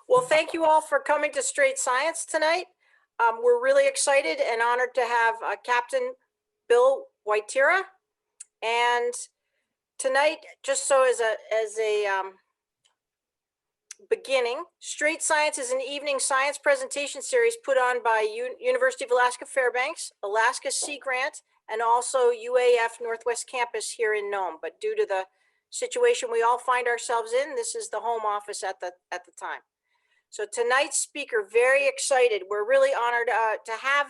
Well, thank you all for coming to Strait Science tonight. We're really excited and honored to have Captain Bill Woityra. And tonight, just so as a beginning, Strait Science is an evening science presentation series put on by University of Alaska Fairbanks, Alaska Sea Grant, and also UAF Northwest Campus here in Nome. But due to the situation we all find ourselves in, this is the home office at the time. So tonight's speaker, very excited. We're really honored to have,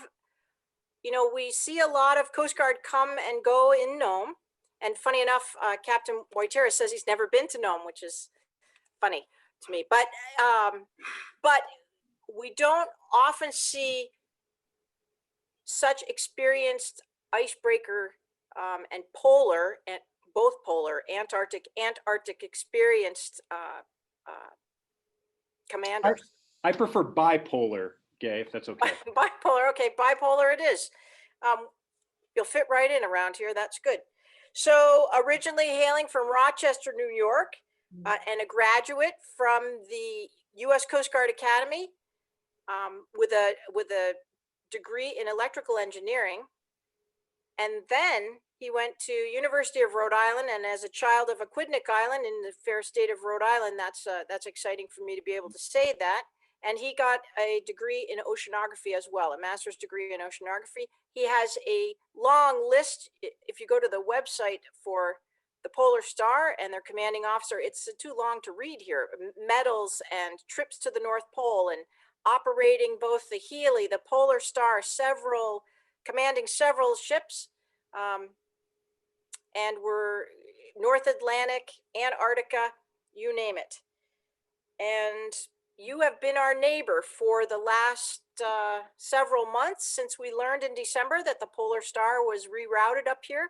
we see a lot of Coast Guard come and go in Nome. And funny enough, Captain Woityra says he's never been to Nome, which is funny to me. But we don't often see such experienced icebreaker and polar, and both polar, Antarctic experienced commanders. I prefer bipolar, Gay, if that's okay. Bipolar, okay, bipolar it is. You'll fit right in around here, that's good. So originally hailing from Rochester, New York, and a graduate from the U.S. Coast Guard Academy with a degree in electrical engineering. And then he went to University of Rhode Island, and as a child of Aquidneck Island in the fair state of Rhode Island, that's exciting for me to be able to say that. And he got a degree in oceanography as well, a master's degree in oceanography. He has a long list. If you go to the website for the Polar Star and their commanding officer, it's too long to read here. Medals and trips to the North Pole and operating both the Healy, the Polar Star, commanding several ships. And we're North Atlantic, Antarctica, you name it. And you have been our neighbor for the last several months since we learned in December that the Polar Star was rerouted up here.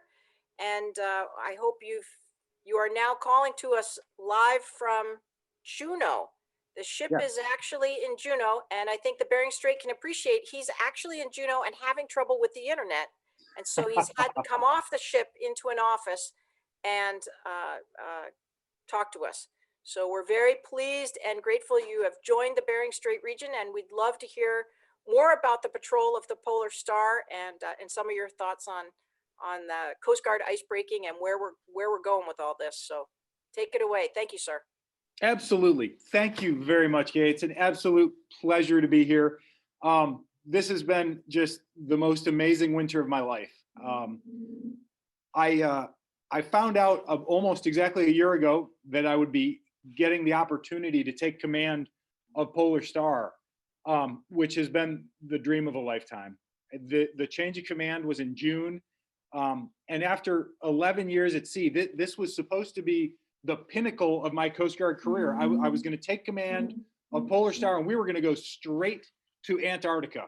And I hope you are now calling to us live from Juneau. The ship is actually in Juneau, and I think the Bering Strait can appreciate he's actually in Juneau and having trouble with the internet. And so he's had to come off the ship into an office and talk to us. So we're very pleased and grateful you have joined the Bering Strait region, and we'd love to hear more about the patrol of the Polar Star and some of your thoughts on the Coast Guard icebreaking and where we're going with all this. So take it away. Thank you, sir. Absolutely. Thank you very much, Gay. It's an absolute pleasure to be here. This has been just the most amazing winter of my life. I found out almost exactly a year ago that I would be getting the opportunity to take command of Polar Star, which has been the dream of a lifetime. The change of command was in June. And after 11 years at sea, this was supposed to be the pinnacle of my Coast Guard career. I was going to take command of Polar Star, and we were going to go straight to Antarctica.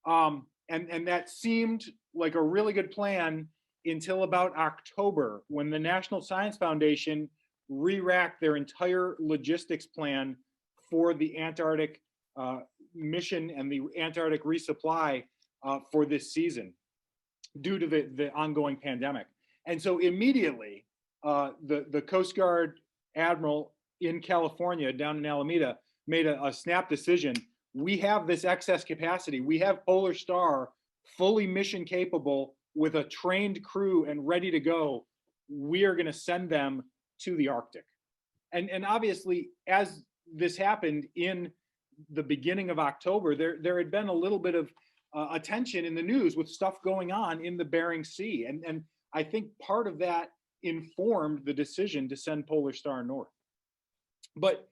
And that seemed like a really good plan until about October, when the National Science Foundation re-racked their entire logistics plan for the Antarctic mission and the Antarctic resupply for this season due to the ongoing pandemic. And so immediately, the Coast Guard Admiral in California, down in Alameda, made a snap decision. We have this excess capacity. We have Polar Star fully mission capable with a trained crew and ready to go. We are going to send them to the Arctic. And obviously, as this happened in the beginning of October, there had been a little bit of attention in the news with stuff going on in the Bering Sea. And I think part of that informed the decision to send Polar Star north. But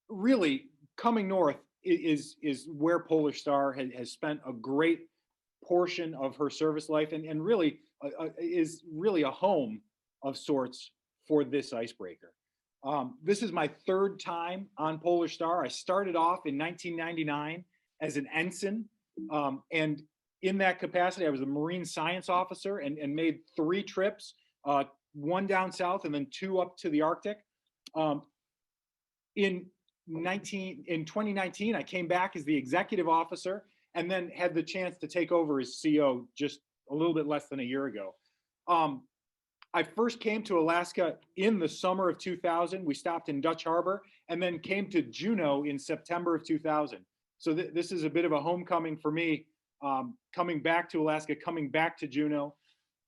really, coming north is where Polar Star has spent a great portion of her service life, and really is really a home of sorts for this icebreaker. This is my third time on Polar Star. I started off in 1999 as an ensign, and in that capacity, I was a marine science officer and made 3 trips, one down south and then 2 up to the Arctic. In 2019, I came back as the executive officer and then had the chance to take over as CO just a little bit less than a year ago. I first came to Alaska in the summer of 2000. We stopped in Dutch Harbor and then came to Juneau in September of 2000. So this is a bit of a homecoming for me, coming back to Alaska, coming back to Juneau.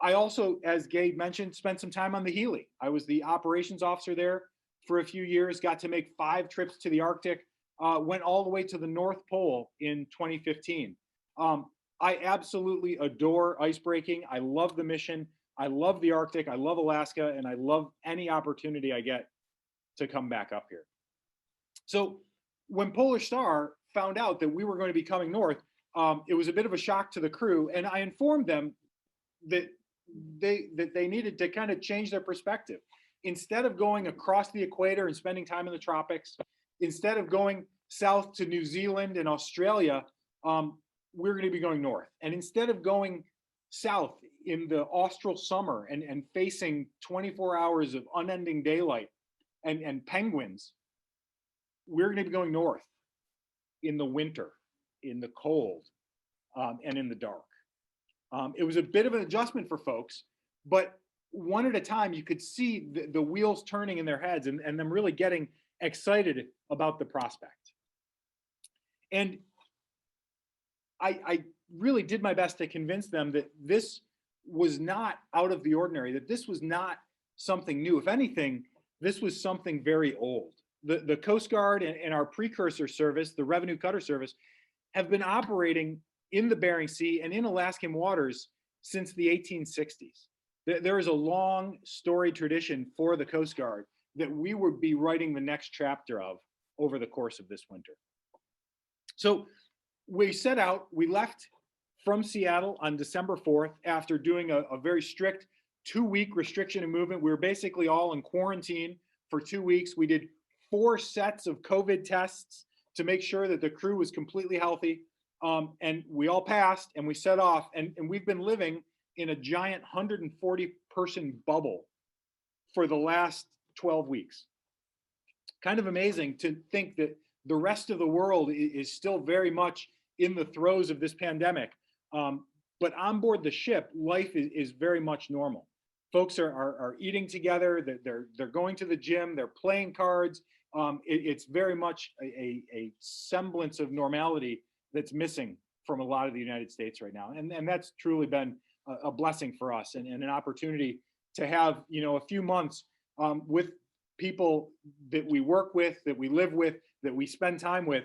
I also, as Gabe mentioned, spent some time on the Healy. I was the operations officer there for a few years, got to make 5 trips to the Arctic, went all the way to the North Pole in 2015. I absolutely adore icebreaking. I love the mission. I love the Arctic. I love Alaska, and I love any opportunity I get to come back up here. So when Polar Star found out that we were going to be coming north, it was a bit of a shock to the crew, and I informed them that they needed to kind of change their perspective. Instead of going across the equator and spending time in the tropics, instead of going south to New Zealand and Australia, we're going to be going north. And instead of going south in the austral summer and facing 24 hours of unending daylight and penguins, we're going to be going north in the winter, in the cold, and in the dark. It was a bit of an adjustment for folks, but one at a time, you could see the wheels turning in their heads and them really getting excited about the prospect. And I really did my best to convince them that this was not out of the ordinary, that this was not something new. If anything, this was something very old. The Coast Guard and our precursor service, the Revenue Cutter Service, have been operating in the Bering Sea and in Alaskan waters since the 1860s. There is a long storied tradition for the Coast Guard that we would be writing the next chapter of over the course of this winter. So we set out, we left from Seattle on December 4th after doing a very strict 2-week restriction of movement. We were basically all in quarantine for 2 weeks. We did 4 sets of COVID tests to make sure that the crew was completely healthy. And we all passed and we set off, and we've been living in a giant 140-person bubble for the last 12 weeks. Kind of amazing to think that the rest of the world is still very much in the throes of this pandemic. But on board the ship, life is very much normal. Folks are eating together, they're going to the gym, they're playing cards. It's very much a semblance of normality that's missing from a lot of the United States right now. And that's truly been a blessing for us and an opportunity to have, a few months with people that we work with, that we live with, that we spend time with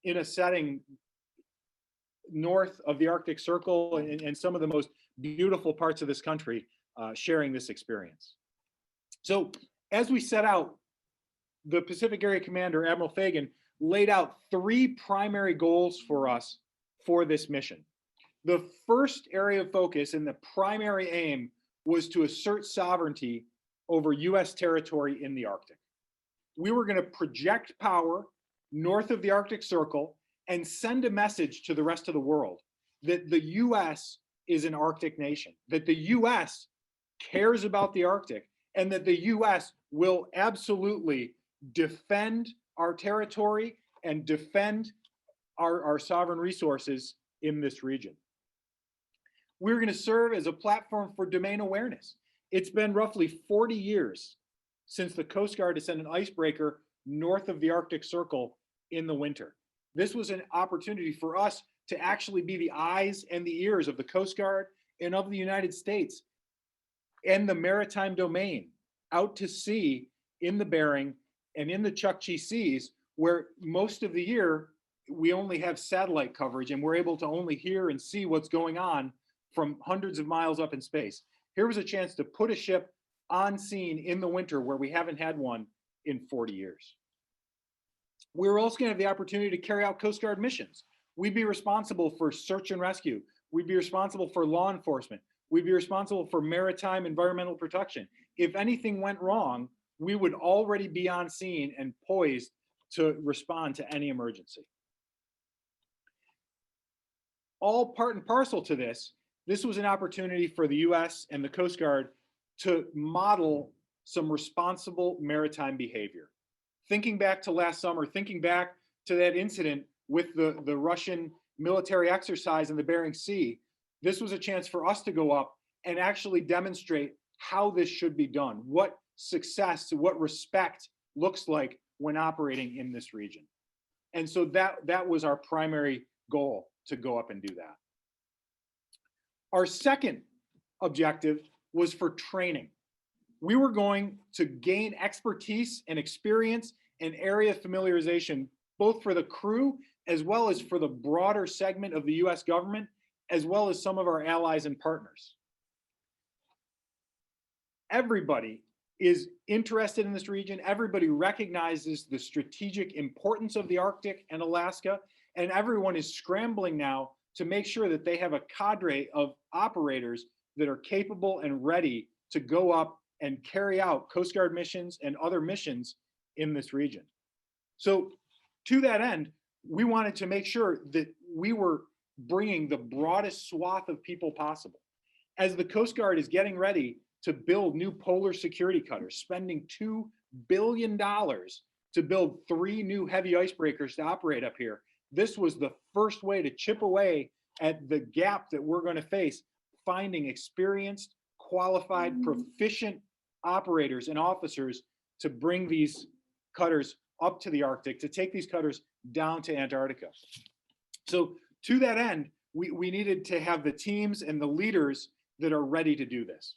in a setting north of the Arctic Circle and some of the most beautiful parts of this country, sharing this experience. So as we set out, the Pacific Area Commander, Admiral Fagan, laid out 3 primary goals for us for this mission. The first area of focus and the primary aim was to assert sovereignty over US territory in the Arctic. We were going to project power north of the Arctic Circle and send a message to the rest of the world that the US is an Arctic nation, that the US cares about the Arctic, and that the US will absolutely defend our territory and defend our sovereign resources in this region. We're going to serve as a platform for domain awareness. It's been roughly 40 years since the Coast Guard has sent an icebreaker north of the Arctic Circle in the winter. This was an opportunity for us to actually be the eyes and the ears of the Coast Guard and of the United States and the maritime domain out to sea in the Bering and in the Chukchi Seas, where most of the year we only have satellite coverage and we're able to only hear and see what's going on from hundreds of miles up in space. Here was a chance to put a ship on scene in the winter where we haven't had one in 40 years. We're also going to have the opportunity to carry out Coast Guard missions. We'd be responsible for search and rescue. We'd be responsible for law enforcement. We'd be responsible for maritime environmental protection. If anything went wrong, we would already be on scene and poised to respond to any emergency. All part and parcel to this was an opportunity for the US and the Coast Guard to model some responsible maritime behavior. Thinking back to last summer, thinking back to that incident with the Russian military exercise in the Bering Sea, this was a chance for us to go up and actually demonstrate how this should be done, what success, what respect looks like when operating in this region. And so that was our primary goal, to go up and do that. Our second objective was for training. We were going to gain expertise and experience and area familiarization, both for the crew as well as for the broader segment of the US government, as well as some of our allies and partners. Everybody is interested in this region. Everybody recognizes the strategic importance of the Arctic and Alaska, and everyone is scrambling now to make sure that they have a cadre of operators that are capable and ready to go up and carry out Coast Guard missions and other missions in this region. So to that end, we wanted to make sure that we were bringing the broadest swath of people possible. As the Coast Guard is getting ready to build new polar security cutters, spending $2 billion to build 3 new heavy icebreakers to operate up here, this was the first way to chip away at the gap that we're going to face, finding experienced, qualified, proficient operators and officers to bring these cutters up to the Arctic, to take these cutters down to Antarctica. So to that end, we needed to have the teams and the leaders that are ready to do this.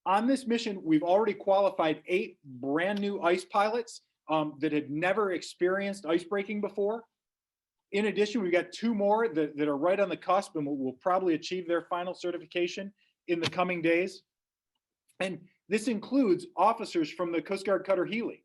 On this mission, we've already qualified 8 brand new ice pilots that had never experienced ice breaking before. In addition, we've got 2 more that are right on the cusp and will probably achieve their final certification in the coming days. And this includes officers from the Coast Guard cutter Healy.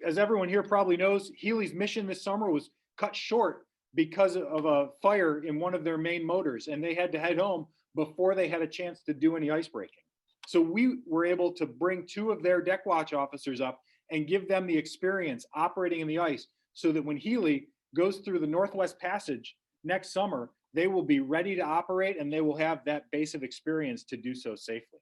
As everyone here probably knows, Healy's mission this summer was cut short because of a fire in one of their main motors, and they had to head home before they had a chance to do any ice breaking. So we were able to bring 2 of their deck watch officers up and give them the experience operating in the ice, so that when Healy goes through the Northwest Passage next summer, they will be ready to operate and they will have that base of experience to do so safely.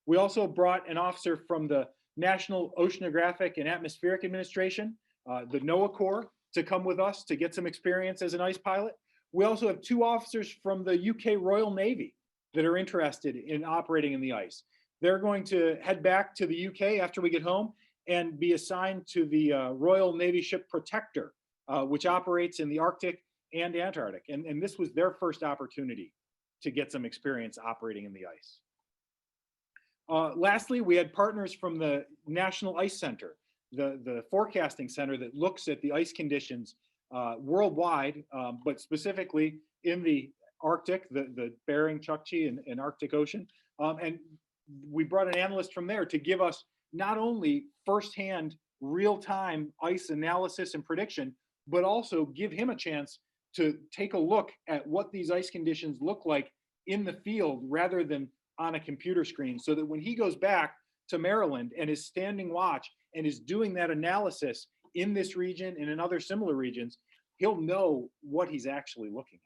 We also brought an officer from the National Oceanographic and Atmospheric Administration, the NOAA Corps, to come with us to get some experience as an ice pilot. We also have 2 officers from the UK Royal Navy that are interested in operating in the ice. They're going to head back to the UK after we get home and be assigned to the Royal Navy ship Protector, which operates in the Arctic and Antarctic. And this was their first opportunity to get some experience operating in the ice. Lastly, we had partners from the National Ice Center, the forecasting center that looks at the ice conditions worldwide, but specifically in the Arctic, the Bering, Chukchi, and Arctic Ocean. And we brought an analyst from there to give us not only firsthand real-time ice analysis and prediction, but also give him a chance to take a look at what these ice conditions look like in the field rather than on a computer screen, so that when he goes back to Maryland and is standing watch and is doing that analysis in this region and in other similar regions, he'll know what he's actually looking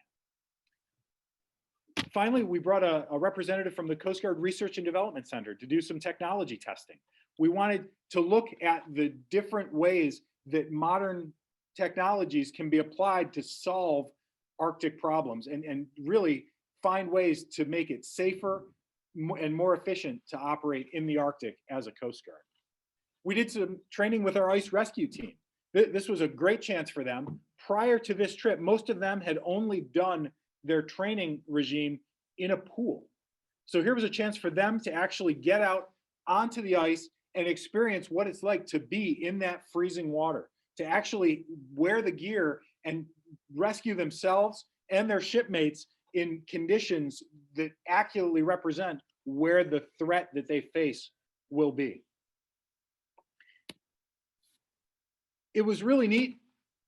at. Finally, we brought a representative from the Coast Guard Research and Development Center to do some technology testing. We wanted to look at the different ways that modern technologies can be applied to solve Arctic problems and really find ways to make it safer and more efficient to operate in the Arctic as a Coast Guard. We did some training with our ice rescue team. This was a great chance for them. Prior to this trip, most of them had only done their training regime in a pool. So here was a chance for them to actually get out onto the ice and experience what it's like to be in that freezing water, to actually wear the gear and rescue themselves and their shipmates in conditions that accurately represent where the threat that they face will be. It was really neat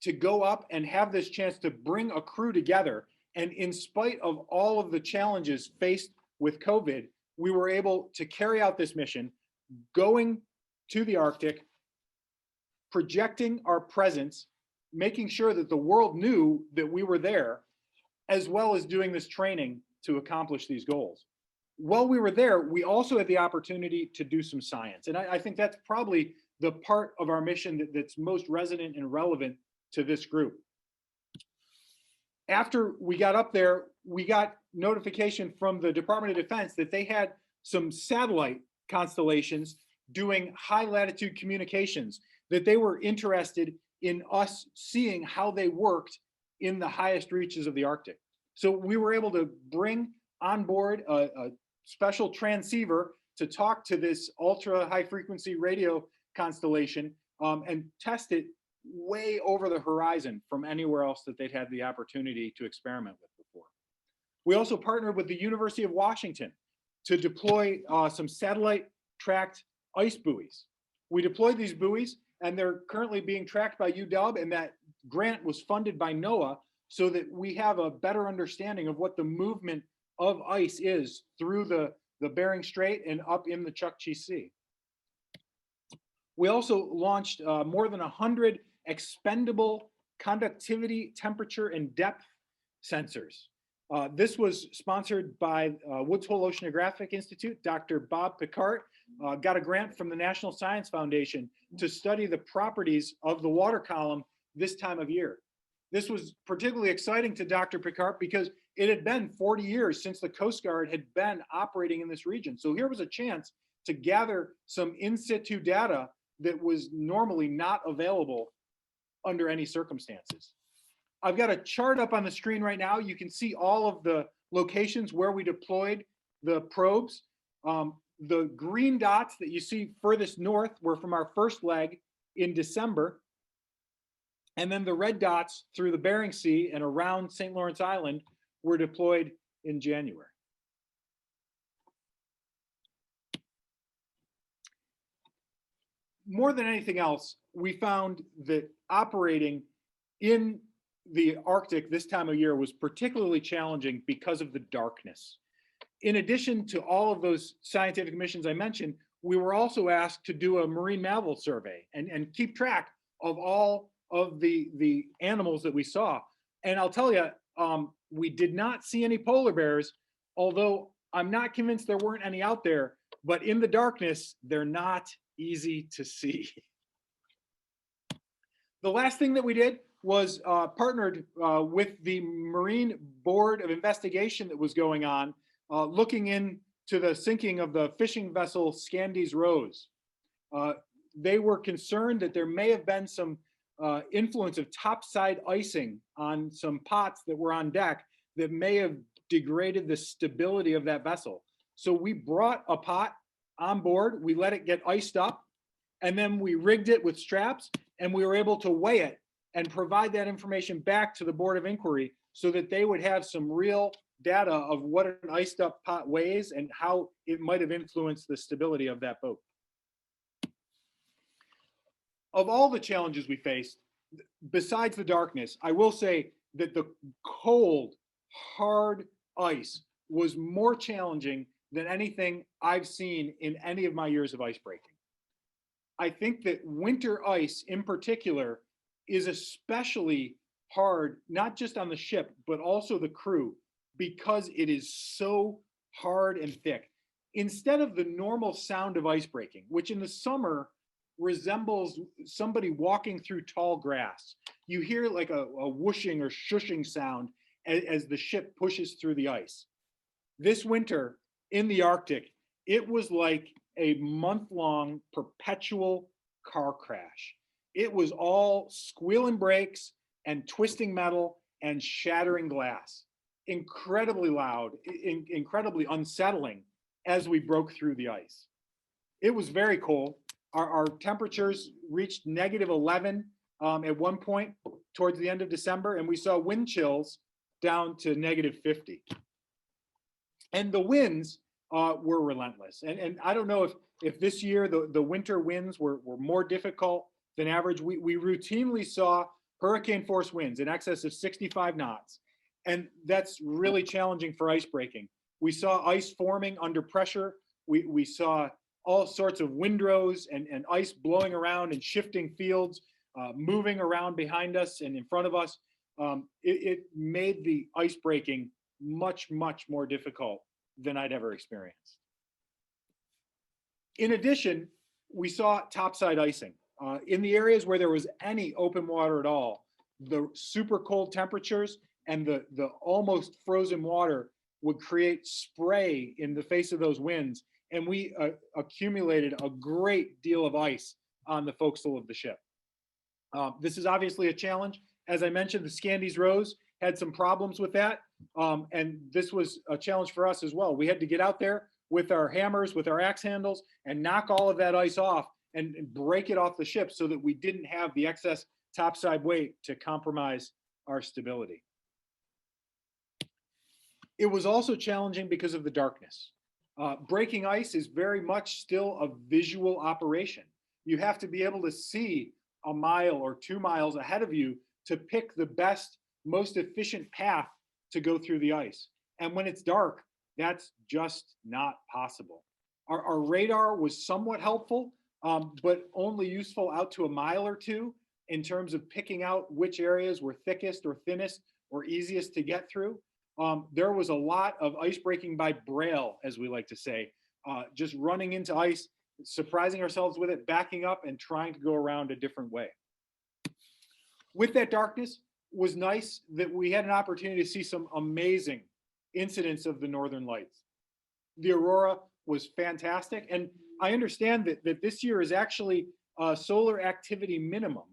to go up and have this chance to bring a crew together. And in spite of all of the challenges faced with COVID, we were able to carry out this mission, going to the Arctic, projecting our presence, making sure that the world knew that we were there, as well as doing this training to accomplish these goals. While we were there, we also had the opportunity to do some science. And I think that's probably the part of our mission that's most resonant and relevant to this group. After we got up there, we got notification from the Department of Defense that they had some satellite constellations doing high latitude communications, that they were interested in us seeing how they worked in the highest reaches of the Arctic. So we were able to bring on board a special transceiver to talk to this ultra high frequency radio constellation and test it way over the horizon from anywhere else that they'd had the opportunity to experiment with before. We also partnered with the University of Washington to deploy some satellite tracked ice buoys. We deployed these buoys and they're currently being tracked by UW, and that grant was funded by NOAA so that we have a better understanding of what the movement of ice is through the Bering Strait and up in the Chukchi Sea. We also launched more than 100 expendable conductivity, temperature, and depth sensors. This was sponsored by Woods Hole Oceanographic Institute. Dr. Bob Picard got a grant from the National Science Foundation to study the properties of the water column this time of year. This was particularly exciting to Dr. Picard because it had been 40 years since the Coast Guard had been operating in this region. So here was a chance to gather some in situ data that was normally not available under any circumstances. I've got a chart up on the screen right now. You can see all of the locations where we deployed the probes. The green dots that you see furthest north were from our first leg in December. And then the red dots through the Bering Sea and around St. Lawrence Island were deployed in January. More than anything else, we found that operating in the Arctic this time of year was particularly challenging because of the darkness. In addition to all of those scientific missions I mentioned, we were also asked to do a marine mammal survey and keep track of all of the animals that we saw. And I'll tell you, we did not see any polar bears, although I'm not convinced there weren't any out there, but in the darkness, they're not easy to see. The last thing that we did was partnered with the Marine Board of Investigation that was going on, looking into the sinking of the fishing vessel Scandies Rose. They were concerned that there may have been some influence of topside icing on some pots that were on deck that may have degraded the stability of that vessel. So we brought a pot on board, we let it get iced up, and then we rigged it with straps, and we were able to weigh it and provide that information back to the Board of Inquiry so that they would have some real data of what an iced up pot weighs and how it might have influenced the stability of that boat. Of all the challenges we faced, besides the darkness, I will say that the cold, hard ice was more challenging than anything I've seen in any of my years of ice breaking. I think that winter ice in particular is especially hard, not just on the ship, but also the crew, because it is so hard and thick. Instead of the normal sound of ice breaking, which in the summer resembles somebody walking through tall grass, you hear like a whooshing or shushing sound as the ship pushes through the ice. This winter in the Arctic, it was like a month-long perpetual car crash. It was all squealing brakes and twisting metal and shattering glass. Incredibly loud, incredibly unsettling as we broke through the ice. It was very cold. Our temperatures reached -11 at one point towards the end of December, and we saw wind chills down to -50. And the winds were relentless. And I don't know if this year the winter winds were more difficult than average. We routinely saw hurricane force winds in excess of 65 knots. And that's really challenging for ice breaking. We saw ice forming under pressure. We saw all sorts of windrows and ice blowing around and shifting fields, moving around behind us and in front of us. It made the ice breaking much, much more difficult than I'd ever experienced. In addition, we saw topside icing. In the areas where there was any open water at all, the super cold temperatures and the almost frozen water would create spray in the face of those winds and we accumulated a great deal of ice on the forecastle of the ship. This is obviously a challenge. As I mentioned, the Scandies Rose had some problems with that, and this was a challenge for us as well. We had to get out there with our hammers, with our axe handles, and knock all of that ice off and break it off the ship so that we didn't have the excess topside weight to compromise our stability. It was also challenging because of the darkness. Breaking ice is very much still a visual operation. You have to be able to see a mile or 2 miles ahead of you to pick the best, most efficient path to go through the ice. And when it's dark, that's just not possible. Our radar was somewhat helpful, but only useful out to a mile or two in terms of picking out which areas were thickest or thinnest or easiest to get through. There was a lot of ice breaking by braille, as we like to say, just running into ice, surprising ourselves with it, backing up and trying to go around a different way. With that darkness, was nice that we had an opportunity to see some amazing incidents of the Northern Lights. The aurora was fantastic, and I understand that this year is actually a solar activity minimum.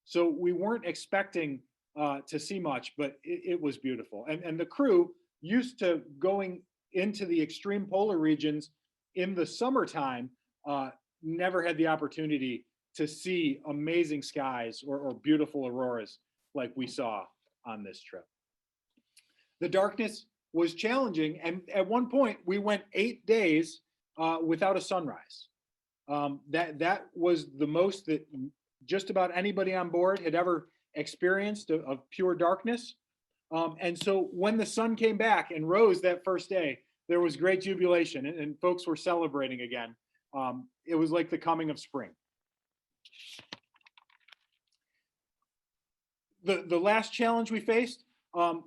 So we weren't expecting to see much, but it was beautiful. And the crew, used to going into the extreme polar regions in the summertime, never had the opportunity to see amazing skies or beautiful auroras like we saw on this trip. The darkness was challenging, and at one point we went 8 days without a sunrise. That was the most that just about anybody on board had ever experienced of pure darkness. And so when the sun came back and rose that first day, there was great jubilation, and folks were celebrating again. It was like the coming of spring. The last challenge we faced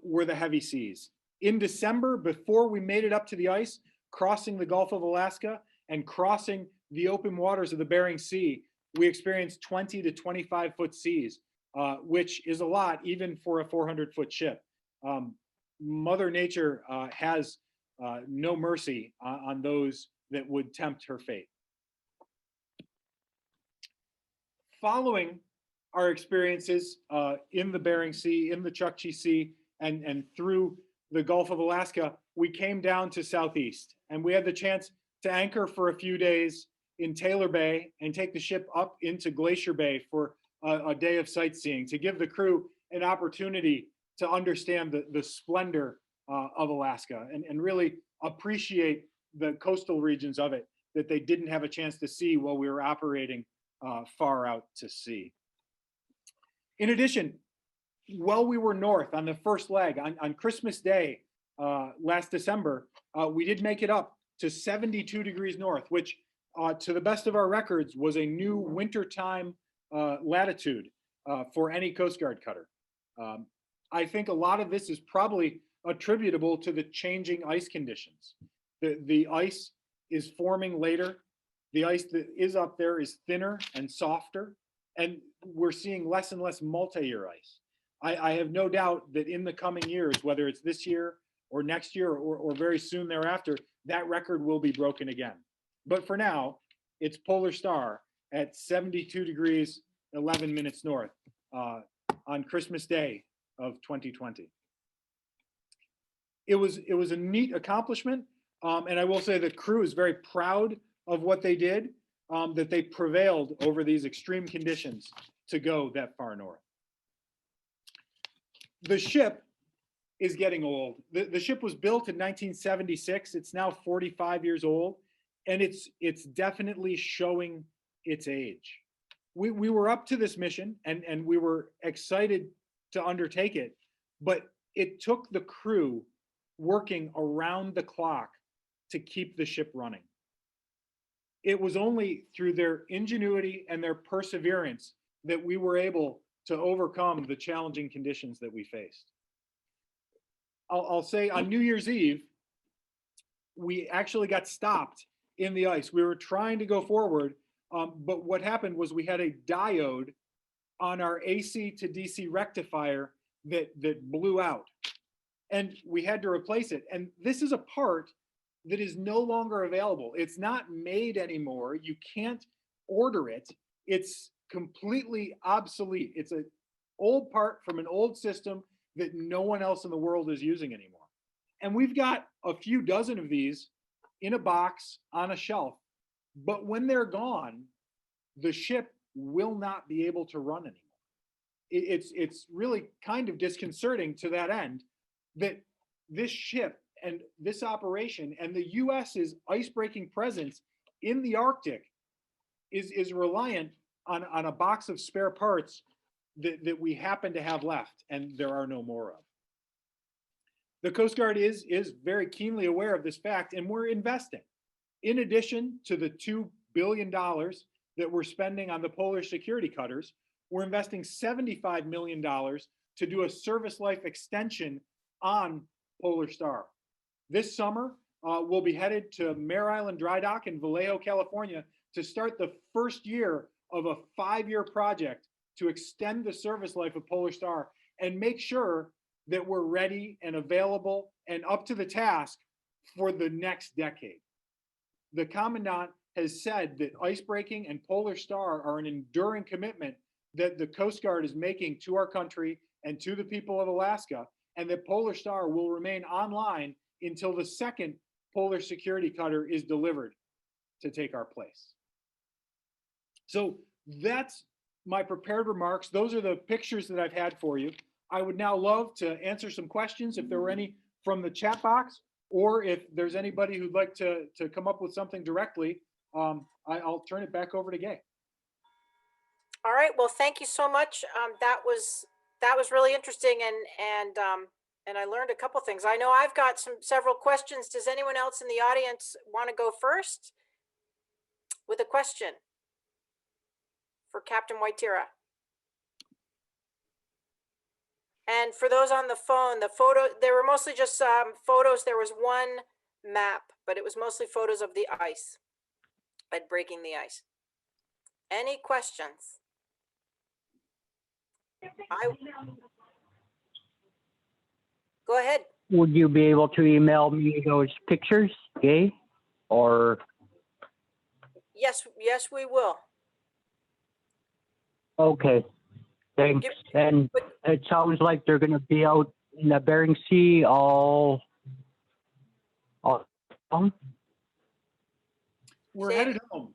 were the heavy seas. In December, before we made it up to the ice, crossing the Gulf of Alaska and crossing the open waters of the Bering Sea, we experienced 20 to 25 foot seas, which is a lot even for a 400-foot ship. Mother Nature has no mercy on those that would tempt her fate. Following our experiences in the Bering Sea, in the Chukchi Sea, and through the Gulf of Alaska, we came down to Southeast, and we had the chance to anchor for a few days in Taylor Bay and take the ship up into Glacier Bay for a day of sightseeing to give the crew an opportunity to understand the splendor of Alaska and really appreciate the coastal regions of it that they didn't have a chance to see while we were operating far out to sea. In addition, while we were north on the first leg, on Christmas Day last December, we did make it up to 72 degrees north, which to the best of our records was a new wintertime latitude for any Coast Guard cutter. I think a lot of this is probably attributable to the changing ice conditions. The ice is forming later. The ice that is up there is thinner and softer, and we're seeing less and less multi-year ice. I have no doubt that in the coming years, whether it's this year or next year or very soon thereafter, that record will be broken again. But for now, it's Polar Star at 72 degrees, 11 minutes north on Christmas Day of 2020. It was a neat accomplishment, and I will say the crew is very proud of what they did, that they prevailed over these extreme conditions to go that far north. The ship is getting old. The ship was built in 1976. It's now 45 years old, and it's definitely showing its age. We were up to this mission, and we were excited to undertake it, but it took the crew working around the clock to keep the ship running. It was only through their ingenuity and their perseverance that we were able to overcome the challenging conditions that we faced. I'll say on New Year's Eve, we actually got stopped in the ice. We were trying to go forward, but what happened was we had a diode on our AC to DC rectifier that blew out, and we had to replace it. And this is a part that is no longer available. It's not made anymore. You can't order it. It's completely obsolete. It's an old part from an old system that no one else in the world is using anymore. And we've got a few dozen of these in a box on a shelf. But when they're gone, the ship will not be able to run anymore. It's really kind of disconcerting to that end that this ship and this operation and the US's ice-breaking presence in the Arctic is reliant on a box of spare parts that we happen to have left and there are no more of. The Coast Guard is very keenly aware of this fact, and we're investing. In addition to the $2 billion that we're spending on the polar security cutters, we're investing $75 million to do a service life extension on Polar Star. This summer, we'll be headed to Mare Island Dry Dock in Vallejo, California, to start the first year of a 5-year project to extend the service life of Polar Star and make sure that we're ready and available and up to the task for the next decade. The Commandant has said that icebreaking and Polar Star are an enduring commitment that the Coast Guard is making to our country and to the people of Alaska, and that Polar Star will remain online until the second polar security cutter is delivered to take our place. So that's my prepared remarks. Those are the pictures that I've had for you. I would now love to answer some questions if there were any from the chat box, or if there's anybody who'd like to come up with something directly, I'll turn it back over to Gay. All right. Well, thank you so much. That was really interesting, and I learned a couple things. I know I've got several questions. Does anyone else in the audience want to go first with a question for Captain Woityra? And for those on the phone, they were mostly just photos. There was one map, but it was mostly photos of the ice and breaking the ice. Any questions? Go ahead. Would you be able to email me those pictures, Gay? Or? Yes, we will. Okay, thanks. And it sounds like they're going to be out in the Bering Sea all We're headed home.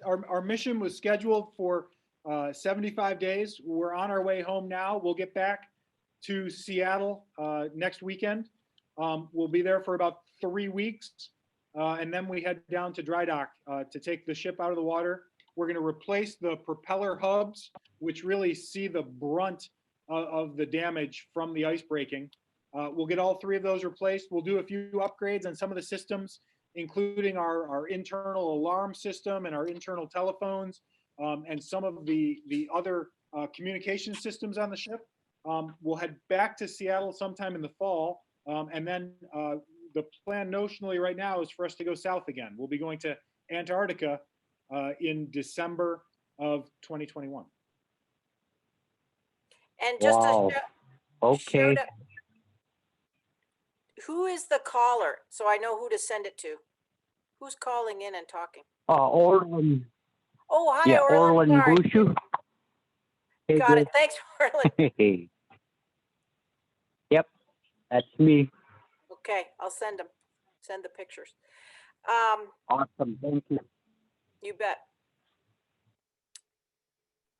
Our mission was scheduled for 75 days. We're on our way home now. We'll get back to Seattle next weekend. We'll be there for about 3 weeks. And then we head down to dry dock to take the ship out of the water. We're going to replace the propeller hubs, which really see the brunt of the damage from the ice breaking. We'll get all 3 of those replaced. We'll do a few upgrades on some of the systems, including our internal alarm system and our internal telephones, and some of the other communication systems on the ship. We'll head back to Seattle sometime in the fall. And then the plan notionally right now is for us to go south again. We'll be going to Antarctica in December of 2021. And just wow. Okay. Who is the caller? So I know who to send it to. Who's calling in and talking? Orlin. Oh, hi, Yeah, Orlin. Orlin Sorry. Bushu. Hey, Got it. Thanks, Orlin. Yep, that's me. Okay, I'll send them. Send the pictures. Awesome, thank you. You bet.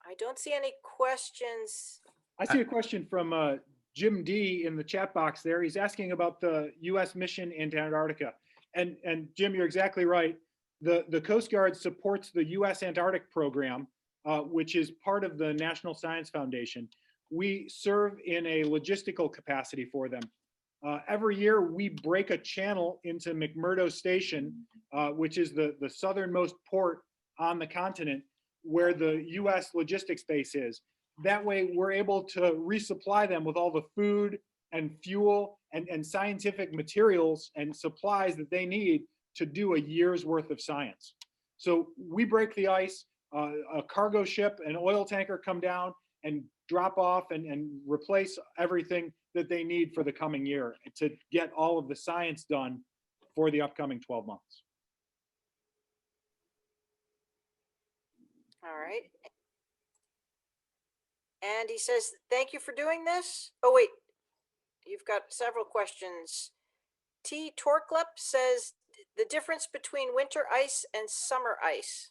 I don't see any questions. I see a question from Jim D in the chat box there. He's asking about the U.S. mission into Antarctica. And Jim, you're exactly right. The Coast Guard supports the U.S. Antarctic program, which is part of the National Science Foundation. We serve in a logistical capacity for them. Every year, we break a channel into McMurdo Station, which is the southernmost port on the continent where the U.S. logistics base is. That way, we're able to resupply them with all the food and fuel and scientific materials and supplies that they need to do a year's worth of science. So we break the ice, a cargo ship, an oil tanker come down and drop off and replace everything that they need for the coming year to get all of the science done for the upcoming 12 months. All right. And he says, thank you for doing this. Oh, wait, you've got several questions. T. Torklep says, the difference between winter ice and summer ice.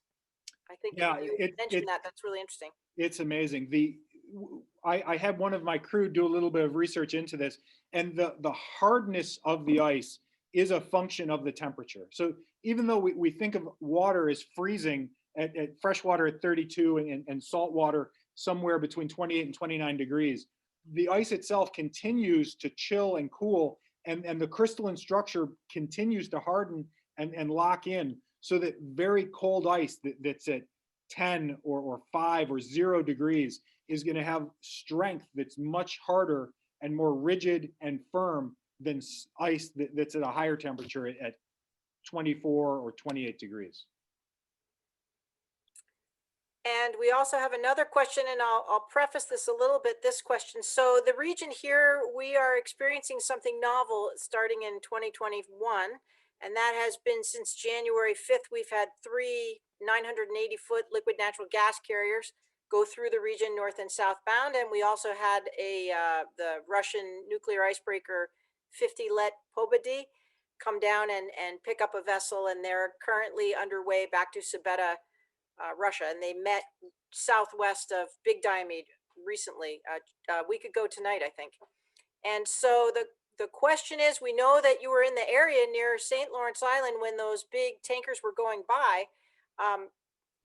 I think Yeah, you mentioned that. That's really interesting. It's amazing. I had one of my crew do a little bit of research into this, and the hardness of the ice is a function of the temperature. So even though we think of water as freezing at fresh water at 32 and salt water somewhere between 28 and 29 degrees, the ice itself continues to chill and cool, and the crystalline structure continues to harden and lock in, so that very cold ice that's at 10 or 5 or 0 degrees is going to have strength that's much harder and more rigid and firm than ice that's at a higher temperature at 24 or 28 degrees. And we also have another question, and I'll preface this a little bit, this question. So the region here, we are experiencing something novel starting in 2021, and that has been since January 5th. We've had 3 980-foot liquid natural gas carriers go through the region north and southbound, and we also had the Russian nuclear icebreaker 50 Let Pobedy come down and pick up a vessel, and they're currently underway back to Sabetta, Russia, and they met southwest of Big Diomede recently, a week ago tonight, I think. And so the question is, we know that you were in the area near St. Lawrence Island when those big tankers were going by.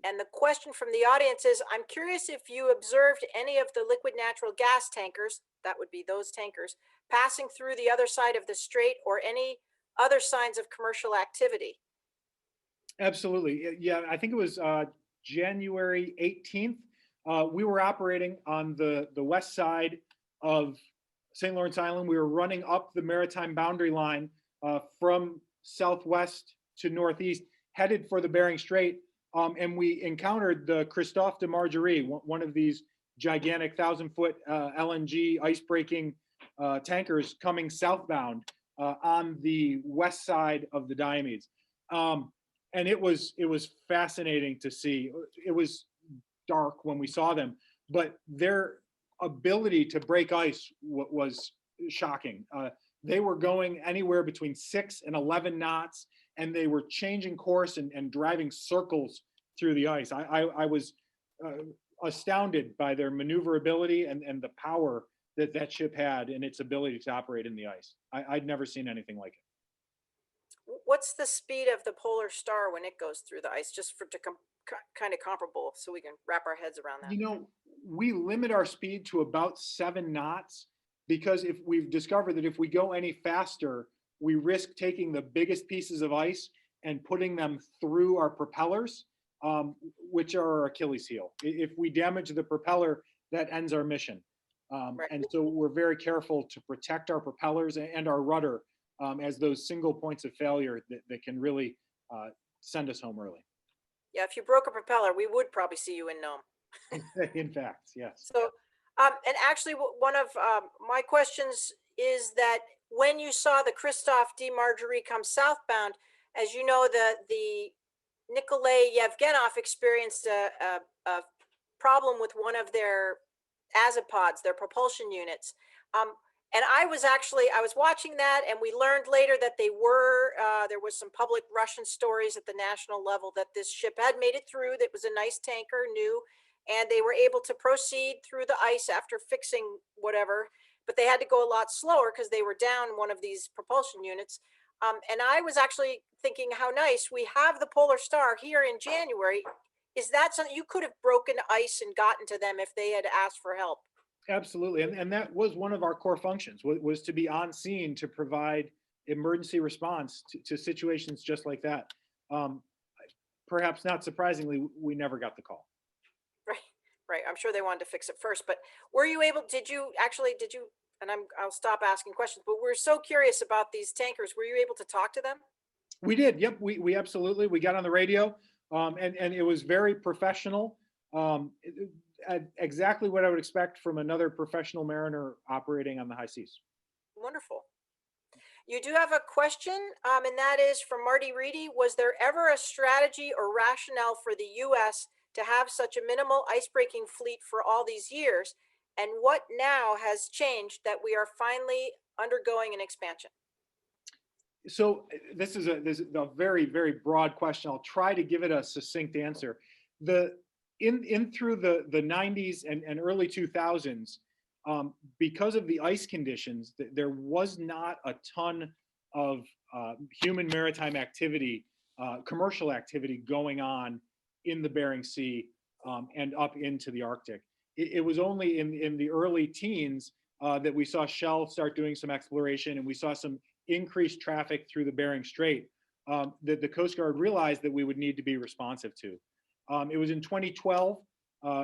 And the question from the audience is, I'm curious if you observed any of the liquid natural gas tankers, that would be those tankers, passing through the other side of the strait, or any other signs of commercial activity. Absolutely. Yeah, I think it was January 18th. We were operating on the west side of St. Lawrence Island. We were running up the maritime boundary line from southwest to northeast, headed for the Bering Strait. And we encountered the Christophe de Margerie, one of these gigantic 1,000-foot LNG ice-breaking tankers coming southbound on the west side of the Diomedes. And it was fascinating to see. It was dark when we saw them, but their ability to break ice was shocking. They were going anywhere between 6 and 11 knots, and they were changing course and driving circles through the ice. I was astounded by their maneuverability and the power that ship had in its ability to operate in the ice. I'd never seen anything like it. What's the speed of the Polar Star when it goes through the ice, just to kind of comparable, so we can wrap our heads around that? You know, we limit our speed to about 7 knots, because if we've discovered that if we go any faster, we risk taking the biggest pieces of ice and putting them through our propellers, which are our Achilles heel. If we damage the propeller, that ends our mission. Right. And so we're very careful to protect our propellers and our rudder as those single points of failure that can really send us home early. Yeah, if you broke a propeller, we would probably see you in Nome. In fact, yes. So, and actually, one of my questions is that when you saw the Christophe de Margerie come southbound, as you know, the Nikolay Yevgenov experienced a problem with one of their azipods, their propulsion units. And I was watching that, and we learned later that there was some public Russian stories at the national level that this ship had made it through, that was a nice tanker, new, and they were able to proceed through the ice after fixing whatever, but they had to go a lot slower because they were down one of these propulsion units. And I was actually thinking how nice, we have the Polar Star here in January. Is that something you could have broken ice and gotten to them if they had asked for help? Absolutely. And that was one of our core functions, was to be on scene to provide emergency response to situations just like that. Perhaps not surprisingly, we never got the call. Right. I'm sure they wanted to fix it first, but were you able, did you, and I'll stop asking questions, but we're so curious about these tankers. Were you able to talk to them? We did. Yep. We absolutely, we got on the radio, and it was very professional. Exactly what I would expect from another professional mariner operating on the high seas. Wonderful. You do have a question, and that is from Marty Reedy. Was there ever a strategy or rationale for the U.S. to have such a minimal ice-breaking fleet for all these years? And what now has changed that we are finally undergoing an expansion? So this is a very, very broad question. I'll try to give it a succinct answer. In through the 90s and early 2000s, because of the ice conditions, there was not a ton of human maritime activity, commercial activity going on in the Bering Sea and up into the Arctic. It was only in the early teens that we saw Shell start doing some exploration, and we saw some increased traffic through the Bering Strait that the Coast Guard realized that we would need to be responsive to. It was in 2012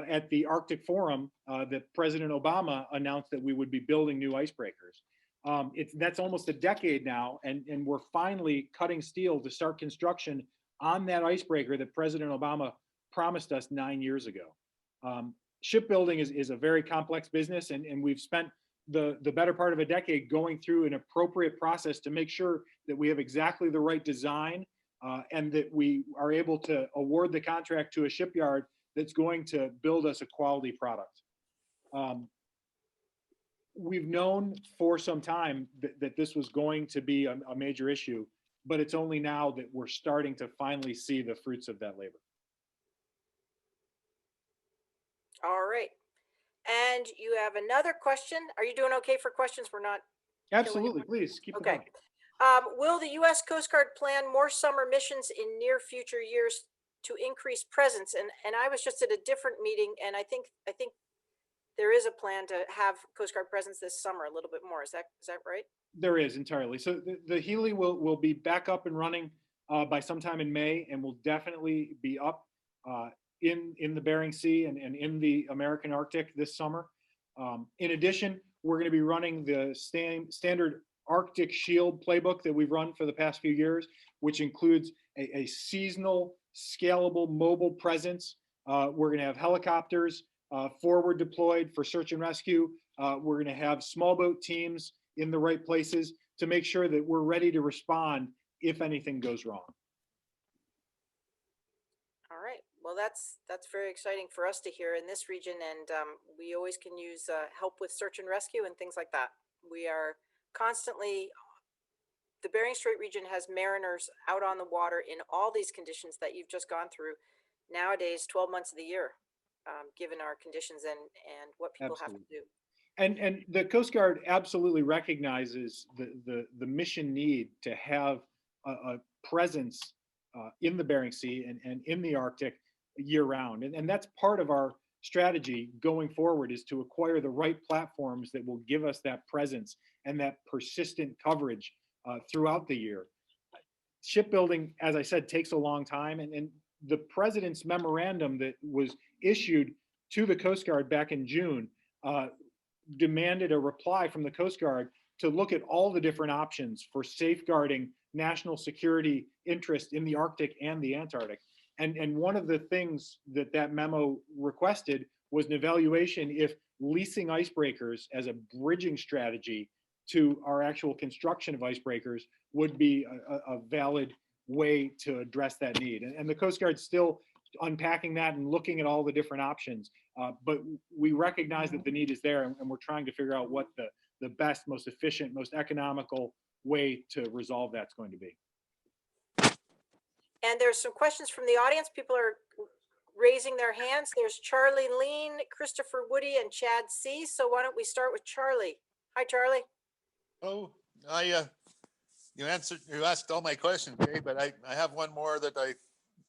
at the Arctic Forum that President Obama announced that we would be building new icebreakers. That's almost a decade now, and we're finally cutting steel to start construction on that icebreaker that President Obama promised us 9 years ago. Shipbuilding is a very complex business, and we've spent the better part of a decade going through an appropriate process to make sure that we have exactly the right design and that we are able to award the contract to a shipyard that's going to build us a quality product. We've known for some time that this was going to be a major issue, but it's only now that we're starting to finally see the fruits of that labor. All right. And you have another question. Are you doing okay for questions? We're not. Absolutely, please keep it Okay. going. Will the U.S. Coast Guard plan more summer missions in near future years to increase presence? And I was just at a different meeting, and I think there is a plan to have Coast Guard presence this summer a little bit more. Is that right? There is entirely. So the Healy will be back up and running by sometime in May, and will definitely be up in the Bering Sea and in the American Arctic this summer. In addition, we're going to be running the standard Arctic Shield playbook that we've run for the past few years, which includes a seasonal, scalable, mobile presence. We're going to have helicopters forward deployed for search and rescue. We're going to have small boat teams in the right places to make sure that we're ready to respond if anything goes wrong. All right. Well, that's very exciting for us to hear in this region, and we always can use help with search and rescue and things like that. We are constantly, the Bering Strait region has mariners out on the water in all these conditions that you've just gone through nowadays, 12 months of the year, given our conditions and what people Absolutely. have to do. And the Coast Guard absolutely recognizes the mission need to have a presence in the Bering Sea and in the Arctic year round. And that's part of our strategy going forward, is to acquire the right platforms that will give us that presence and that persistent coverage throughout the year. Shipbuilding, as I said, takes a long time. And the president's memorandum that was issued to the Coast Guard back in June demanded a reply from the Coast Guard to look at all the different options for safeguarding national security interest in the Arctic and the Antarctic. And one of the things that memo requested was an evaluation if leasing icebreakers as a bridging strategy to our actual construction of icebreakers would be a valid way to address that need. And the Coast Guard's still unpacking that and looking at all the different options. But we recognize that the need is there, and we're trying to figure out what the best, most efficient, most economical way to resolve that's going to be. And there's some questions from the audience. People are raising their hands. There's Charlie Lean, Christopher Woody, and Chad C. So why don't we start with Charlie? Hi, Charlie. Oh, you asked all my questions, Jay, but I have one more that I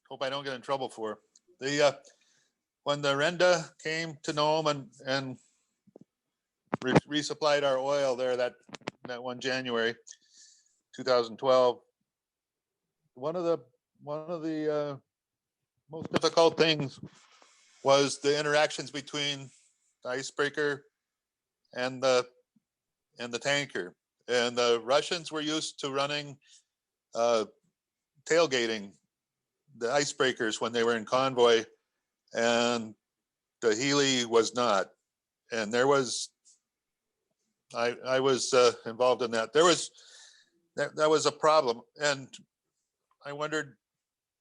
hope I don't get in trouble for. When the Renda came to Nome and resupplied our oil there that one January 2012, one of the most difficult things was the interactions between the icebreaker and the tanker. And the Russians were used to running tailgating the icebreakers when they were in convoy, and the Healy was not. And there was, I was involved in that. There that was a problem. And I wondered,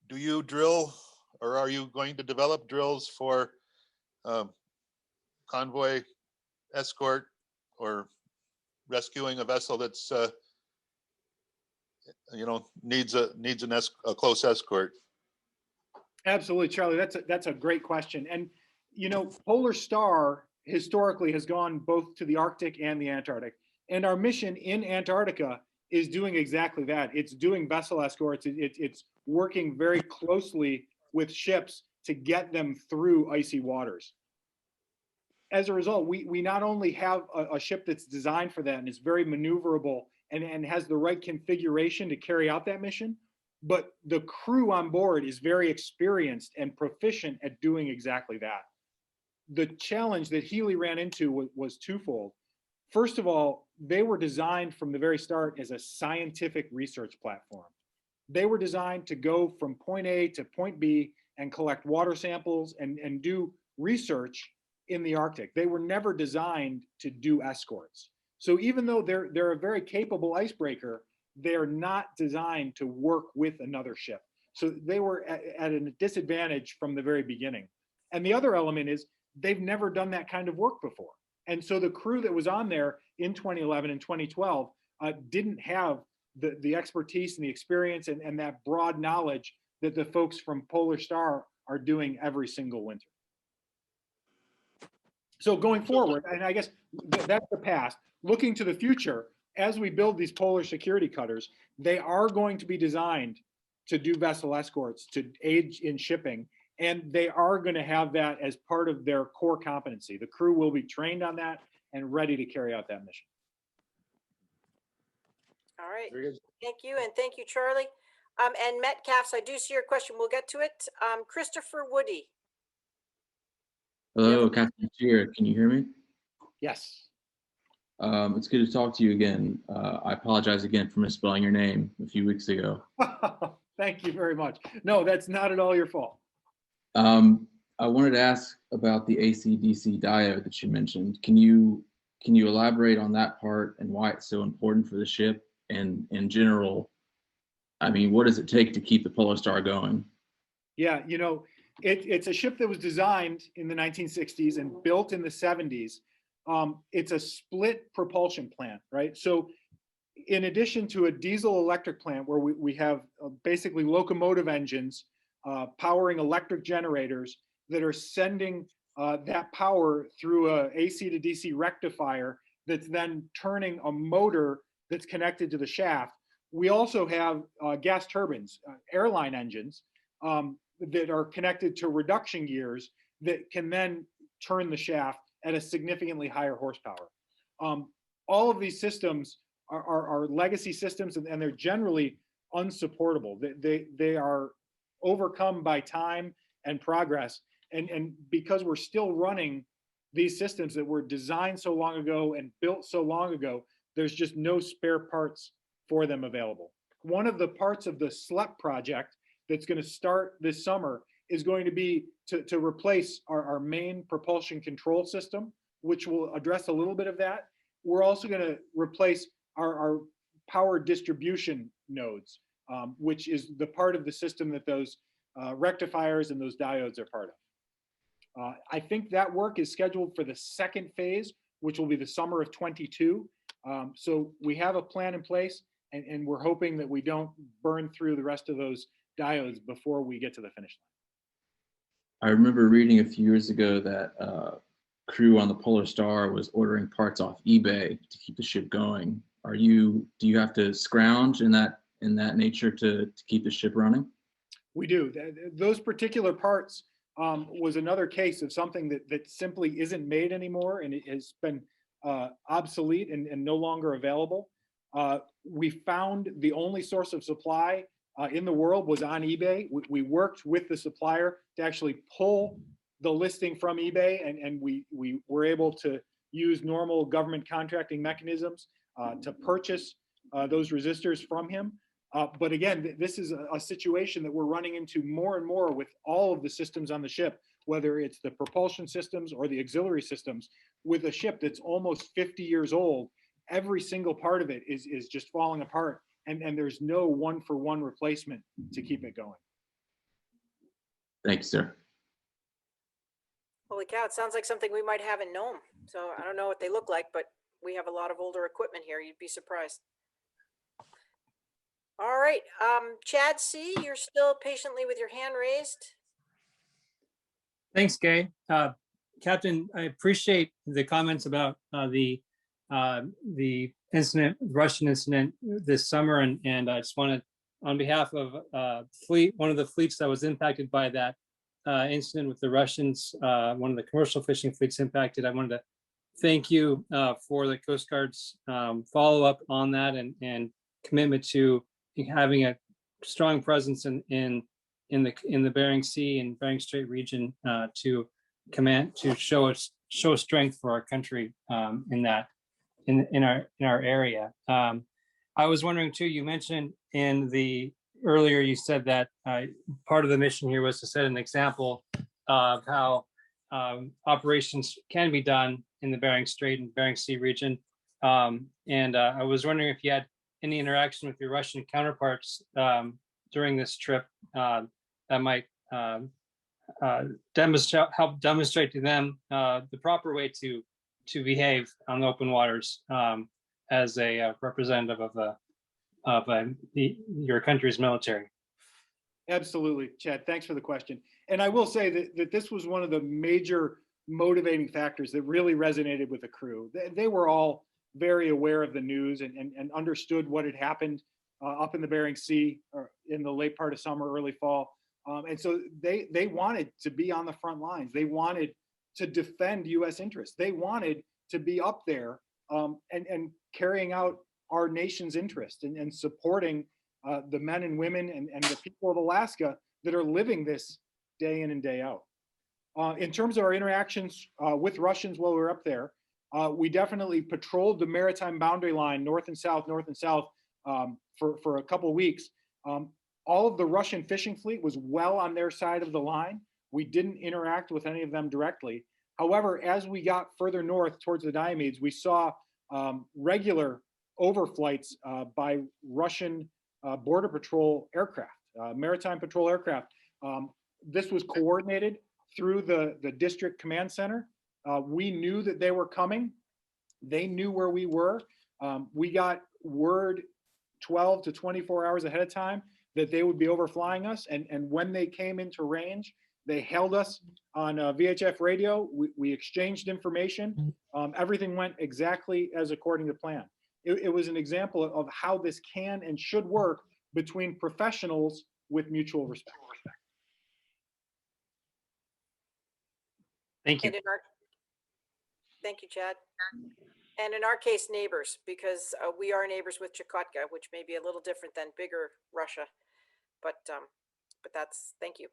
do you drill, or are you going to develop drills for convoy escort or rescuing a vessel that's needs a close escort? Absolutely, Charlie. That's a great question. And Polar Star historically has gone both to the Arctic and the Antarctic. And our mission in Antarctica is doing exactly that. It's doing vessel escorts. It's working very closely with ships to get them through icy waters. As a result, we not only have a ship that's designed for that and is very maneuverable and has the right configuration to carry out that mission, but the crew on board is very experienced and proficient at doing exactly that. The challenge that Healy ran into was twofold. First of all, they were designed from the very start as a scientific research platform. They were designed to go from point A to point B and collect water samples and do research in the Arctic. They were never designed to do escorts. So even though they're a very capable icebreaker, they're not designed to work with another ship. So they were at a disadvantage from the very beginning. And the other element is they've never done that kind of work before. And so the crew that was on there in 2011 and 2012 didn't have the expertise and the experience and that broad knowledge that the folks from Polar Star are doing every single winter. So going forward, and I guess that's the past, looking to the future, as we build these polar security cutters, they are going to be designed to do vessel escorts, to aid in shipping, and they are going to have that as part of their core competency. The crew will be trained on that and ready to carry out that mission. All right. Thank you. And thank you, Charlie. And Metcalf, I do see your question. We'll get to it. Christopher Woody. Hello, Captain Shear. Can you hear me? Yes. It's good to talk to you again. I apologize again for misspelling your name a few weeks ago. Thank you very much. No, that's not at all your fault. I wanted to ask about the AC/DC diode that you mentioned. Can you elaborate on that part and why it's so important for the ship? And in general, I mean, what does it take to keep the Polar Star going? Yeah, it's a ship that was designed in the 1960s and built in the 70s. It's a split propulsion plant, right? So in addition to a diesel electric plant where we have basically locomotive engines powering electric generators that are sending that power through a AC to DC rectifier that's then turning a motor that's connected to the shaft. We also have gas turbines, airline engines that are connected to reduction gears that can then turn the shaft at a significantly higher horsepower. All of these systems are legacy systems, and they're generally unsupportable. They are overcome by time and progress. And because we're still running these systems that were designed so long ago and built so long ago, there's just no spare parts for them available. One of the parts of the SLEP project that's going to start this summer is going to be to replace our main propulsion control system, which will address a little bit of that. We're also going to replace our power distribution nodes, which is the part of the system that those rectifiers and those diodes are part of. I think that work is scheduled for the second phase, which will be the summer of 22. So we have a plan in place, and we're hoping that we don't burn through the rest of those diodes before we get to the finish line. I remember reading a few years ago that crew on the Polar Star was ordering parts off eBay to keep the ship going. Do you have to scrounge in that nature to keep the ship running? We do. Those particular parts was another case of something that simply isn't made anymore, and it has been obsolete and no longer available. We found the only source of supply in the world was on eBay. We worked with the supplier to actually pull the listing from eBay, and we were able to use normal government contracting mechanisms to purchase those resistors from him. But again, this is a situation that we're running into more and more with all of the systems on the ship, whether it's the propulsion systems or the auxiliary systems. With a ship that's almost 50 years old, every single part of it is just falling apart, and there's no one-for-one replacement to keep it going. Thank you, sir. Holy cow, it sounds like something we might have in Nome. So I don't know what they look like, but we have a lot of older equipment here. You'd be surprised. All right, Chad C., you're still patiently with your hand raised. Thanks, Gay. Captain, I appreciate the comments about the incident, Russian incident this summer, and I just want to, on behalf of one of the fleets that was impacted by that incident with the Russians, one of the commercial fishing fleets impacted, I wanted to thank you for the Coast Guard's follow-up on that and commitment to having a strong presence in the Bering Sea and Bering Strait region to show strength for our country in our area. I was wondering too, you mentioned earlier you said that part of the mission here was to set an example of how operations can be done in the Bering Strait and Bering Sea region. And I was wondering if you had any interaction with your Russian counterparts during this trip that might help demonstrate to them the proper way to behave on open waters as a representative of your country's military. Absolutely, Chad. Thanks for the question. And I will say that this was one of the major motivating factors that really resonated with the crew. They were all very aware of the news and understood what had happened up in the Bering Sea or in the late part of summer, early fall. And so they wanted to be on the front lines. They wanted to defend U.S. interests. They wanted to be up there and carrying out our nation's interest and supporting the men and women and the people of Alaska that are living this day in and day out. In terms of our interactions with Russians while we were up there, we definitely patrolled the maritime boundary line north and south for a couple of weeks. All of the Russian fishing fleet was well on their side of the line. We didn't interact with any of them directly. However, as we got further north towards the Diomedes, we saw regular overflights by Russian border patrol aircraft, maritime patrol aircraft. This was coordinated through the district command center. We knew that they were coming. They knew where we were. We got word 12 to 24 hours ahead of time that they would be overflying us. And when they came into range, they held us on VHF radio. We exchanged information. Everything went exactly as according to plan. It was an example of how this can and should work between professionals with mutual respect. Thank you. And thank you, Chad. And in our case, neighbors, because we are neighbors with Chukotka, which may be a little different than bigger Russia, but that's, thank you.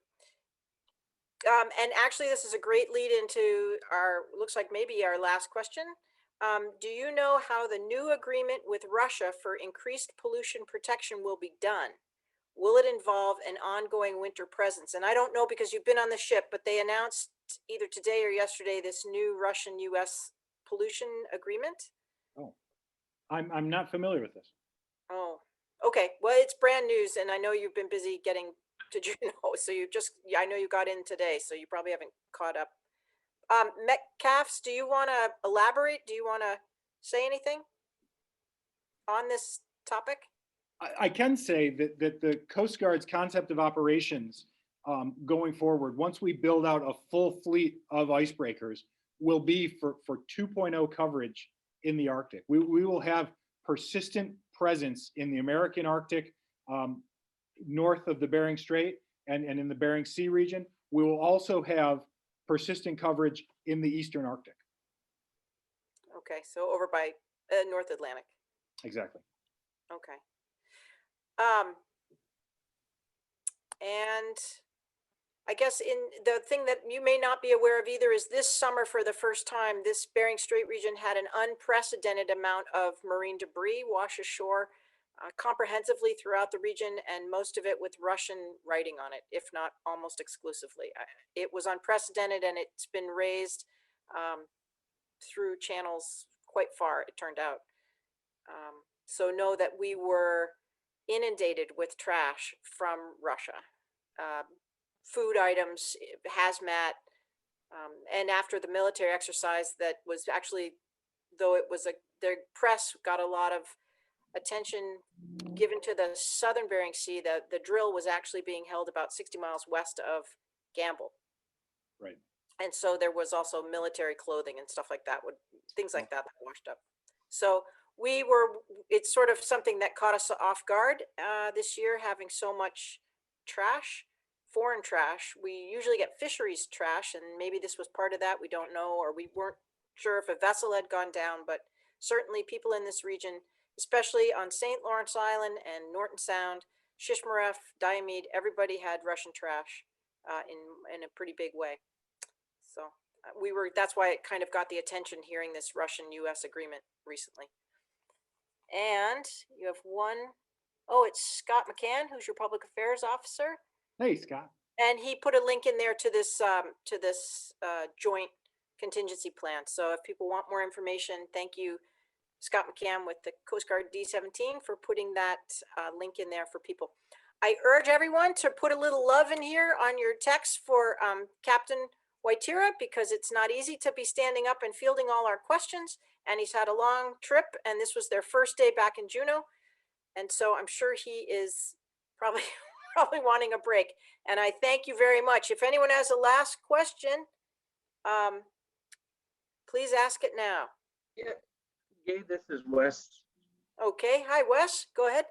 And actually, this is a great lead into looks like maybe our last question. Do you know how the new agreement with Russia for increased pollution protection will be done? Will it involve an ongoing winter presence? And I don't know because you've been on the ship, but they announced either today or yesterday this new Russian-US pollution agreement. Oh, I'm not familiar with this. Oh, okay. Well, it's brand news, and I know you've been busy getting to Juneau, so I know you got in today, so you probably haven't caught up. Metcalfs, do you want to elaborate? Do you want to say anything on this topic? I can say that the Coast Guard's concept of operations going forward, once we build out a full fleet of icebreakers, will be for 2.0 coverage in the Arctic. We will have persistent presence in the American Arctic, north of the Bering Strait and in the Bering Sea region. We will also have persistent coverage in the Eastern Arctic. Okay, so over by North Atlantic. Exactly. Okay. And I guess in the thing that you may not be aware of either is this summer, for the first time, this Bering Strait region had an unprecedented amount of marine debris wash ashore comprehensively throughout the region, and most of it with Russian writing on it, if not almost exclusively. It was unprecedented, and it's been raised through channels quite far, it turned out. So know that we were inundated with trash from Russia. Food items, hazmat, and after the military exercise that was actually, though it was their press got a lot of attention given to the southern Bering Sea, the drill was actually being held about 60 miles west of Gamble. Right. And so there was also military clothing and stuff like that, things like that washed up. So it's sort of something that caught us off guard this year, having so much trash, foreign trash. We usually get fisheries trash, and maybe this was part of that. We don't know, or we weren't sure if a vessel had gone down, but certainly people in this region, especially on St. Lawrence Island and Norton Sound, Shishmaref, Diomede, everybody had Russian trash in a pretty big way. So that's why it kind of got the attention hearing this Russian-US agreement recently. And you have it's Scott McCann, who's your public affairs officer. Hey, Scott. And he put a link in there to this joint contingency plan. So if people want more information, thank you, Scott McCann with the Coast Guard D-17 for putting that link in there for people. I urge everyone to put a little love in here on your text for Captain Woityra, because it's not easy to be standing up and fielding all our questions. And he's had a long trip, and this was their first day back in Juneau. And so I'm sure he is probably wanting a break. And I thank you very much. If anyone has a last question, please ask it now. Yeah, Gabe, this is Wes. Okay, hi Wes, go ahead.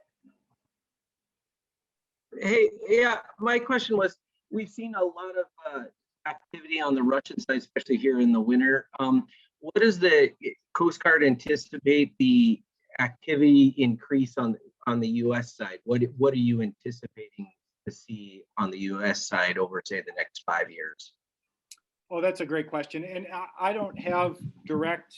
Hey, yeah, my question was, we've seen a lot of activity on the Russian side, especially here in the winter. What does the Coast Guard anticipate the activity increase on the U.S. side? What are you anticipating to see on the U.S. side over, say, the next 5 years? Oh, that's a great question. And I don't have direct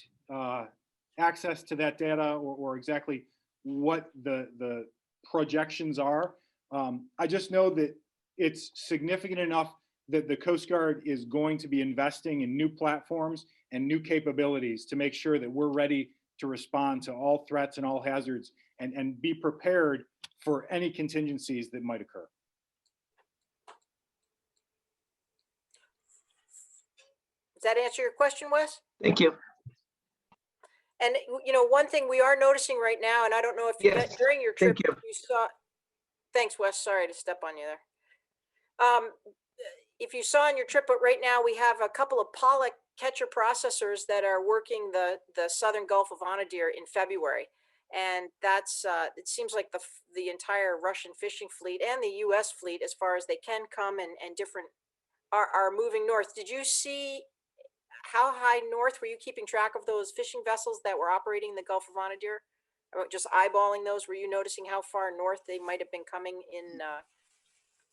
access to that data or exactly what the projections are. I just know that it's significant enough that the Coast Guard is going to be investing in new platforms and new capabilities to make sure that we're ready to respond to all threats and all hazards and be prepared for any contingencies that might occur. Does that answer your question, Wes? Thank you. And one thing we are noticing right now, and I don't know if you Yes, during your trip thank you saw. Thanks, Wes. Sorry to step on you there. If you saw on your trip, but right now we have a couple of pollock catcher processors that are working the southern Gulf of Anadyr in February, and that's it seems like the entire Russian fishing fleet and the U.S. fleet, as far as they can come and different are moving north. Did you see how high north were you keeping track of those fishing vessels that were operating the Gulf of Anadyr? Just eyeballing those, were you noticing how far north they might have been coming in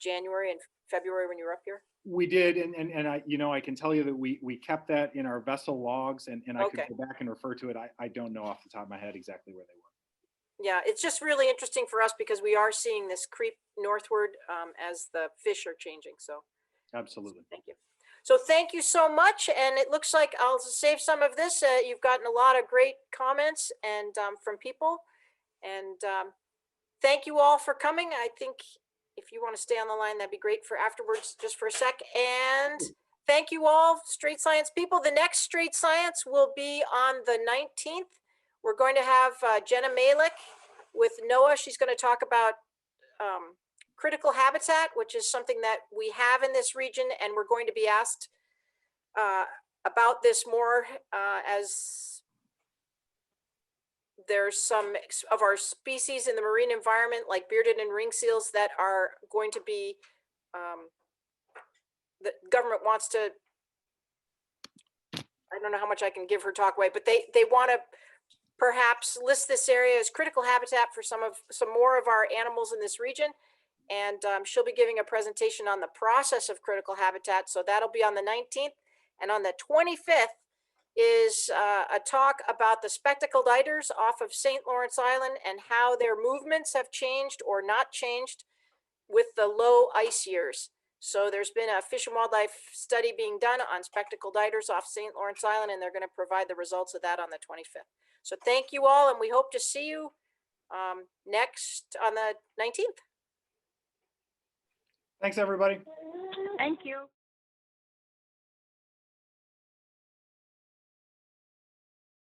January and February when you were up here? We did, and I can tell you that we kept that in our vessel logs, and I could go back and refer to it. I don't know off the top of my head exactly where they were. Yeah, it's just really interesting for us because we are seeing this creep northward as the fish are changing. So absolutely. Thank you. So thank you so much. And it looks like I'll save some of this. You've gotten a lot of great comments and from people. And thank you all for coming. I think if you want to stay on the line, that'd be great for afterwards, just for a sec. And thank you all, Strait Science people. The next Strait Science will be on the 19th. We're going to have Jenna Malik with NOAA. She's going to talk about critical habitat, which is something that we have in this region, and we're going to be asked about this more as there's some of our species in the marine environment, like bearded and ring seals, that are going to be, the government wants to, I don't know how much I can give her talk away, but they want to perhaps list this area as critical habitat for some more of our animals in this region. And she'll be giving a presentation on the process of critical habitat. So that'll be on the 19th. And on the 25th is a talk about the spectacled eiders off of St. Lawrence Island and how their movements have changed or not changed with the low ice years. So there's been a Fish and Wildlife study being done on spectacled eiders off St. Lawrence Island, and they're going to provide the results of that on the 25th. So thank you all, and we hope to see you next on the 19th. Thanks, everybody. Thank you.